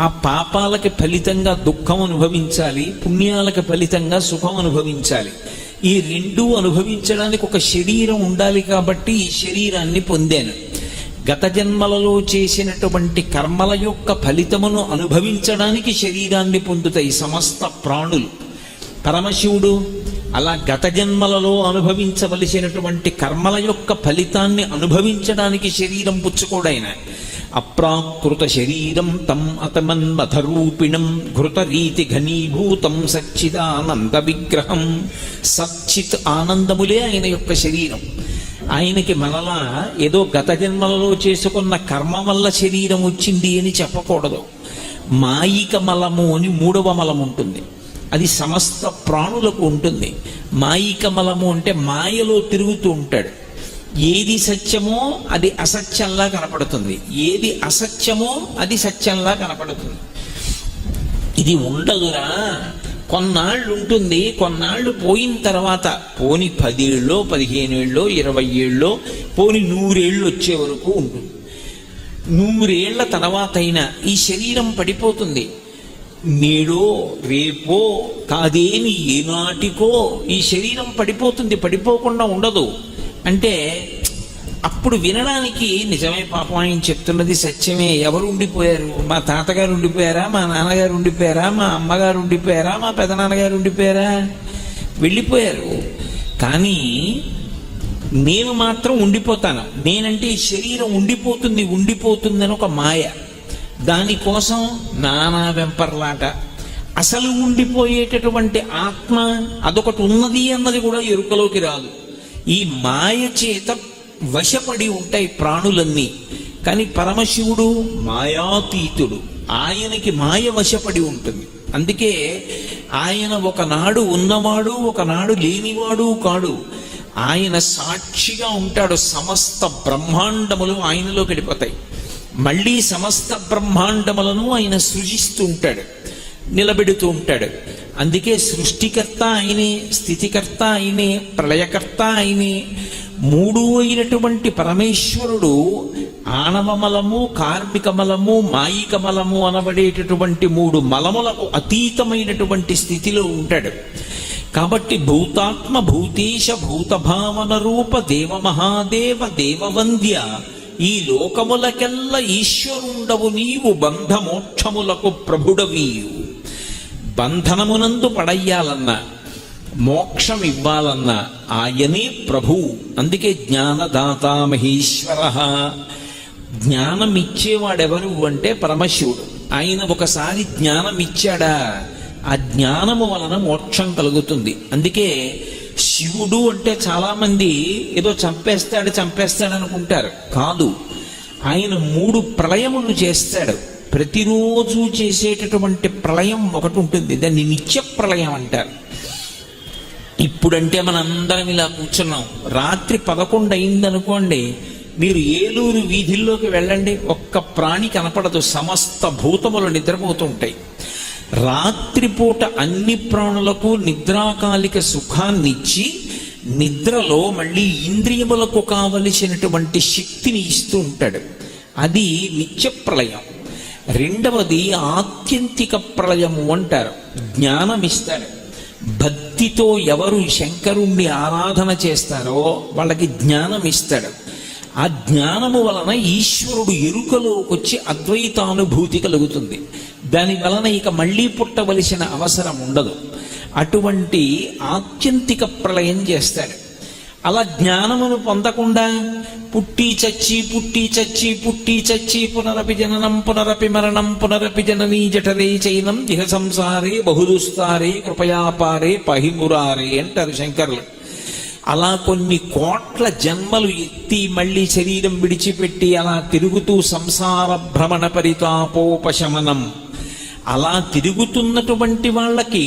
ఆ పాపాలకి ఫలితంగా దుఃఖం అనుభవించాలి, పుణ్యాలకి ఫలితంగా సుఖం అనుభవించాలి. ఈ రెండూ అనుభవించడానికి ఒక శరీరం ఉండాలి. కాబట్టి ఈ శరీరాన్ని పొందాను. గత జన్మలలో చేసినటువంటి కర్మల యొక్క ఫలితమును అనుభవించడానికి శరీరాన్ని పొందుతాయి సమస్త ప్రాణులు. పరమశివుడు అలా గత జన్మలలో అనుభవించవలసినటువంటి కర్మల యొక్క ఫలితాన్ని అనుభవించడానికి శరీరం పుచ్చుకోడైన. అప్రాకృత శరీరం తం అతమన్మథరూపిణం ఘృతరీతి ఘనీభూతం సచ్చిదానంద విగ్రహం. సచ్చిత్ ఆనందములే ఆయన యొక్క శరీరం. ఆయనకి మనలా ఏదో గత జన్మలలో చేసుకున్న కర్మ వల్ల శరీరం వచ్చింది అని చెప్పకూడదు. మాయిక మలము అని 3వ మలం ఉంటుంది. అది సమస్త ప్రాణులకు ఉంటుంది. మాయిక మలము అంటే మాయలో తిరుగుతూ ఉంటాడు. ఏది సత్యమో అది అసత్యంలా కనపడుతుంది, ఏది అసత్యమో అది సత్యంలా కనపడుతుంది. ఇది ఉండదురా, కొన్నాళ్ళు ఉంటుంది, కొన్నాళ్ళు పోయిన తర్వాత పోని 10 ఏళ్ళో 15 ఏళ్ళో 20 ఏళ్ళో పోని 100 ఏళ్ళు వచ్చే వరకు ఉంటుంది. 100 ఏళ్ల తర్వాత అయినా ఈ శరీరం పడిపోతుంది. నేడో రేపో కాదేమి ఏనాటికో ఈ శరీరం పడిపోతుంది, పడిపోకుండా ఉండదు. అంటే అప్పుడు వినడానికి నిజమే, పాపం ఆయన చెప్తున్నది సత్యమే. ఎవరు ఉండిపోయారు? మా తాతగారు ఉండిపోయారా, మా నాన్నగారు ఉండిపోయారా, మా అమ్మగారు ఉండిపోయారా, మా పెదనాన్నగారు ఉండిపోయారా? వెళ్ళిపోయారు. కానీ నేను మాత్రం ఉండిపోతాను. నేనంటే ఈ శరీరం ఉండిపోతుంది అని ఒక మాయ. దానికోసం నానా వెంపర్లాట. అసలు ఉండిపోయేటటువంటి ఆత్మ అదొకటి ఉన్నది అన్నది కూడా ఎరుకలోకి రాదు. ఈ మాయ చేత వశపడి ఉంటాయి ప్రాణులన్నీ. కానీ పరమశివుడు మాయాతీతుడు, ఆయనకి మాయ వశపడి ఉంటుంది. అందుకే ఆయన ఒకనాడు ఉన్నవాడు, ఒకనాడు లేనివాడు కాడు. ఆయన సాక్షిగా ఉంటాడు. సమస్త బ్రహ్మాండములు ఆయనలో గడిపోతాయి. మళ్ళీ సమస్త బ్రహ్మాండములను ఆయన సృజిస్తూ ఉంటాడు, నిలబెడుతూ ఉంటాడు. అందుకే సృష్టికర్త ఆయనే, స్థితికర్త ఆయనే, ప్రళయకర్త ఆయనే. 3 అయినటువంటి పరమేశ్వరుడు ఆణవమలము, కార్మికమలము, మాయికమలము అనబడేటటువంటి 3 మలములకు అతీతమైనటువంటి స్థితిలో ఉంటాడు. కాబట్టి భూతాత్మ భూతేశ భూతభావన రూప దేవ మహాదేవ దేవవంద్య, ఈ లోకములకెల్ల ఈశ్వరుండవు నీవు, బంధమోక్షములకు ప్రభుడవీయు. బంధనమునందు పడయ్యాలన్నా, మోక్షం ఇవ్వాలన్నా ఆయనే ప్రభు. అందుకే జ్ఞానదాత మహేశ్వర. జ్ఞానం ఇచ్చేవాడెవరు అంటే పరమశివుడు. ఆయన ఒకసారి జ్ఞానం ఇచ్చాడా, ఆ జ్ఞానము వలన మోక్షం కలుగుతుంది. అందుకే శివుడు అంటే చాలా మంది ఏదో చంపేస్తాడు అనుకుంటారు. కాదు, ఆయన 3 ప్రళయములు చేస్తాడు. ప్రతిరోజు చేసేటటువంటి ప్రళయం ఒకటి ఉంటుంది, దాన్ని నిత్య ప్రళయం అంటారు. ఇప్పుడంటే మనందరం ఇలా కూర్చున్నాం. రాత్రి 11 అయిందనుకోండి, మీరు ఏలూరు వీధుల్లోకి వెళ్ళండి, ఒక్క ప్రాణి కనపడదు, సమస్త భూతములు నిద్రపోతూ ఉంటాయి. రాత్రిపూట అన్ని ప్రాణులకు నిద్రాకాలిక సుఖాన్నిచ్చి నిద్రలో మళ్ళీ ఇంద్రియములకు కావలసినటువంటి శక్తిని ఇస్తూ ఉంటాడు. అది నిత్య ప్రళయం. రెండవది ఆత్యంతిక ప్రళయము అంటారు. జ్ఞానం ఇస్తాడు. భక్తితో ఎవరు శంకరుణ్ణి ఆరాధన చేస్తారో వాళ్ళకి జ్ఞానం ఇస్తాడు. ఆ జ్ఞానము వలన ఈశ్వరుడు ఎరుకలోకి వచ్చి అద్వైతానుభూతి కలుగుతుంది. దాని వలన ఇక మళ్ళీ పుట్టవలసిన అవసరం ఉండదు. అటువంటి ఆత్యంతిక ప్రళయం చేస్తాడు. అలా జ్ఞానమును పొందకుండా పుట్టి చచ్చి పునరపి జననం పునరపి మరణం పునరపి జననీ జఠరే చైనం ఇహ సంసారే బహుదుస్తారే కృపయాపారే పహిమురారే అంటారు శంకరులు. అలా కొన్ని కోట్ల జన్మలు ఎత్తి మళ్ళీ శరీరం విడిచిపెట్టి అలా తిరుగుతూ సంసార భ్రమణ పరితాపోపశమనం అలా తిరుగుతున్నటువంటి వాళ్ళకి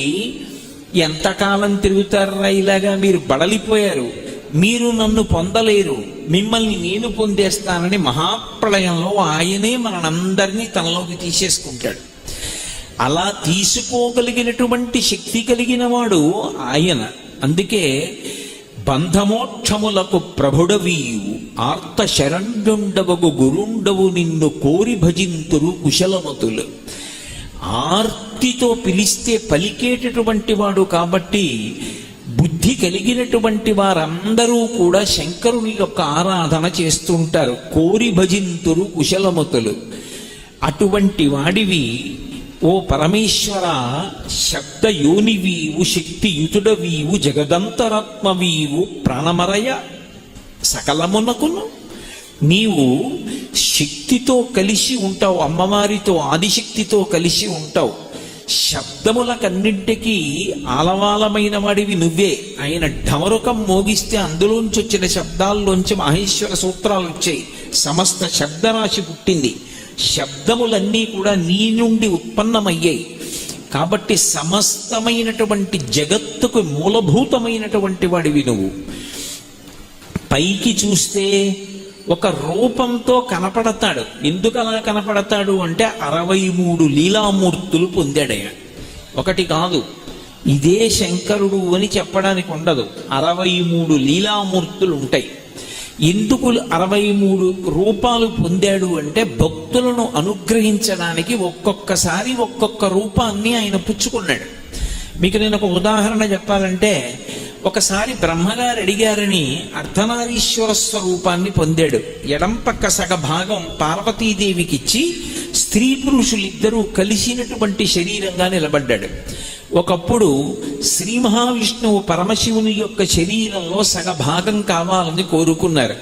ఎంతకాలం తిరుగుతారా? ఇలాగా మీరు బడలిపోయారు, మీరు నన్ను పొందలేరు, మిమ్మల్ని నేను పొందేస్తానని మహాప్రళయంలో ఆయనే మనందరినీ తనలోకి తీసేసుకుంటాడు. అలా తీసుకోగలిగినటువంటి శక్తి కలిగిన వాడు ఆయన. అందుకే బంధమోక్షములకు ప్రభుడవీయు ఆర్త శరణ్యుండవగు గురుండవు నిన్ను కోరి భజింతురు కుశలమతులు. ఆర్తితో పిలిస్తే పలికేటటువంటి వాడు కాబట్టి బుద్ధి కలిగినటువంటి వారందరూ కూడా శంకరుని యొక్క ఆరాధన చేస్తుంటారు. కోరి భజింతురు కుశలమతులు. అటువంటి వాడివి ఓ పరమేశ్వర, శబ్దయోనివీవు, శక్తియుతుడవీవు, జగదంతరాత్మవీవు, ప్రాణమరయ సకలమునకును నీవు శక్తితో కలిసి ఉంటావు, అమ్మవారితో ఆదిశక్తితో కలిసి ఉంటావు. శబ్దములకన్నింటికీ ఆలవాలమైన వాడివి నువ్వే. ఆయన ఢమరుకం మోగిస్తే అందులోంచి వచ్చిన శబ్దాల్లోంచి మహేశ్వర సూత్రాలు వచ్చాయి. సమస్త శబ్దరాశి పుట్టింది. శబ్దములన్నీ కూడా నీ నుండి ఉత్పన్నమయ్యాయి. కాబట్టి సమస్తమైనటువంటి జగత్తుకు మూలభూతమైనటువంటి వాడివి నువ్వు. పైకి చూస్తే ఒక రూపంతో కనపడతాడు. ఎందుకు అలా కనపడతాడు అంటే 63 లీలామూర్తులు పొందాడయ్య. ఒకటి కాదు, ఇదే శంకరుడు అని చెప్పడానికి ఉండదు. 63 లీలామూర్తులు ఉంటాయి. ఎందుకు 63 రూపాలు పొందాడు అంటే భక్తులను అనుగ్రహించడానికి ఒక్కొక్కసారి ఒక్కొక్క రూపాన్ని ఆయన పుచ్చుకున్నాడు. మీకు నేను ఒక ఉదాహరణ చెప్పాలంటే, ఒకసారి బ్రహ్మగారు అడిగారని అర్ధనారీశ్వర స్వరూపాన్ని పొందాడు. ఎడం పక్క సగ భాగం పార్వతీదేవికిచ్చి స్త్రీ పురుషులిద్దరూ కలిసినటువంటి శరీరంగా నిలబడ్డాడు. ఒకప్పుడు శ్రీ మహావిష్ణువు పరమశివుని యొక్క శరీరంలో సగ భాగం కావాలని కోరుకున్నారు.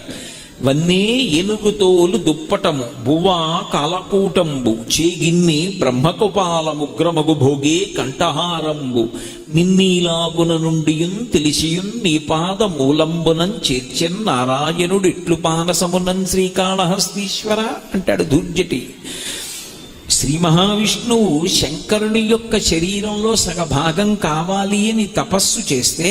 వన్నే ఏనుగుతోలు దుప్పటము, బువ్వా కాలకూటంబు, చేగిన్ని బ్రహ్మకుపాలముగ్రమగు భోగే కంఠహారంబు, నిన్నీలాగున నుండియున్ తెలిసియున్ నీ పాద మూలంబునం చేర్చెన్ నారాయణుడు ఇట్లు పానసమునన్ శ్రీకాళహస్తీశ్వర అంటాడు దుర్జటి. శ్రీ మహావిష్ణువు శంకరుని యొక్క శరీరంలో సగభాగం కావాలి అని తపస్సు చేస్తే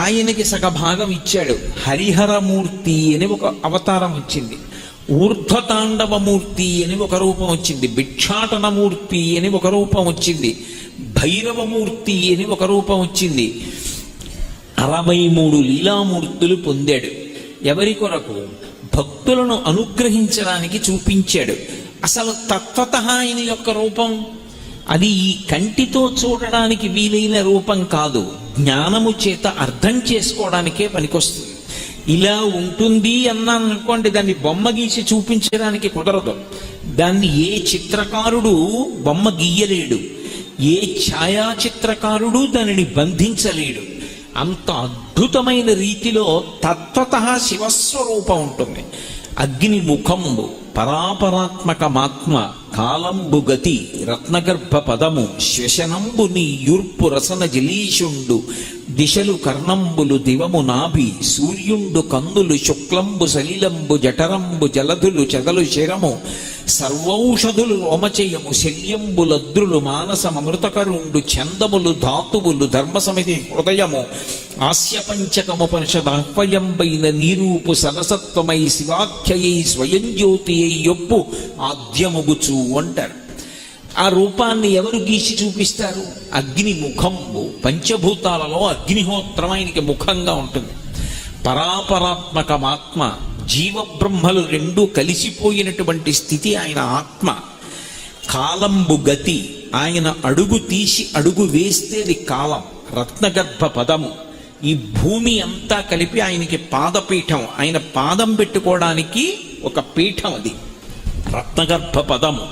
ఆయనకి సగభాగం ఇచ్చాడు. హరిహరమూర్తి అని ఒక అవతారం వచ్చింది. ఊర్ధ్వతాండవమూర్తి అని ఒక రూపం వచ్చింది. భిక్షాటనమూర్తి అని ఒక రూపం వచ్చింది. భైరవమూర్తి అని ఒక రూపం వచ్చింది. 63 లీలామూర్తులు పొందాడు. ఎవరి కొరకు? భక్తులను అనుగ్రహించడానికి చూపించాడు. అసలు తత్వతః ఆయన యొక్క రూపం అది ఈ కంటితో చూడడానికి వీలైన రూపం కాదు, జ్ఞానము చేత అర్థం చేసుకోవడానికే పనికొస్తుంది. ఇలా ఉంటుంది అన్నాను అనుకోండి, దాన్ని బొమ్మ గీసి చూపించడానికి కుదరదు. దాన్ని ఏ చిత్రకారుడు బొమ్మ గీయలేడు, ఏ ఛాయాచిత్రకారుడు దానిని బంధించలేడు. అంత అద్భుతమైన రీతిలో తత్వతః శివస్వరూపం ఉంటుంది. అగ్ని ముఖంబు, పరాపరాత్మకమాత్మ, కాలంబు గతి, రత్నగర్భ పదము, శ్వశనంబు నీ యూర్పు రసన జలీషుండు, దిశలు కర్ణంబులు దివము నాభి, సూర్యుండు కందులు శుక్లంబు సలిలంబు, జఠరంబు జలధులు చెదలు శిరము, సర్వౌషధులు రోమచయము, శల్యంబులద్రులు మానసమృతకరుండు, చందములు ధాతువులు, ధర్మసమితి హృదయము, ఆస్యపంచకముపనిషదాహ్వయంబైన నీరూపు సరసత్వమై శివాఖ్యయై స్వయం జ్యోతి యొప్పు ఆద్యముగుచు అంటారు. ఆ రూపాన్ని ఎవరు గీసి చూపిస్తారు? అగ్ని ముఖంబు. పంచభూతాలలో అగ్నిహోత్రం ఆయనకి ముఖంగా ఉంటుంది. పరాపరాత్మకమాత్మ, జీవబ్రహ్మలు రెండూ కలిసిపోయినటువంటి స్థితి ఆయన ఆత్మ. కాలంబు గతి, ఆయన అడుగు తీసి అడుగు వేస్తేది కాలం. రత్నగర్భ పదము, ఈ భూమి అంతా కలిపి ఆయనకి పాదపీఠం. ఆయన పాదం పెట్టుకోవడానికి ఒక పీఠం అది రత్నగర్భ పదము.